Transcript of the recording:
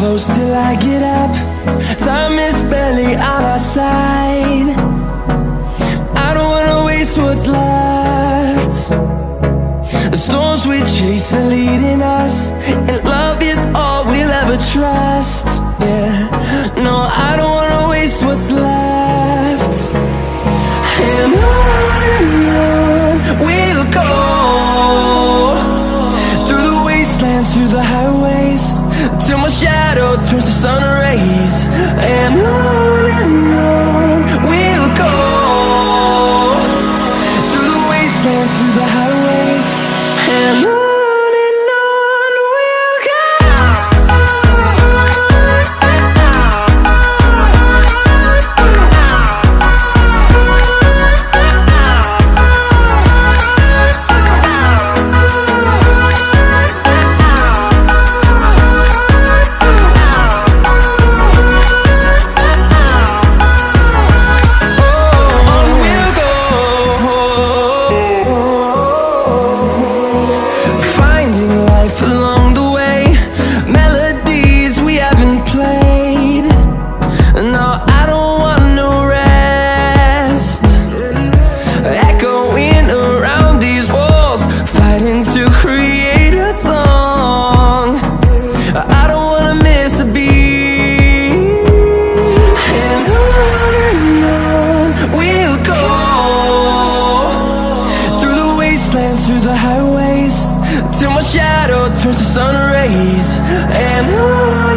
close till I get up. Time is barely on our side. I don't wanna waste what's left. The storms we chase are leading us, and love is all we'll ever trust. Yeah, no, I don't wanna waste what's left. And on we'll go, through the wastelands, through the highways, till my shadow turns to sun rays. And on we'll go, through the wastelands, through the highways, and on we'll go. Through the highways, till my shadow turns to sun rays. And on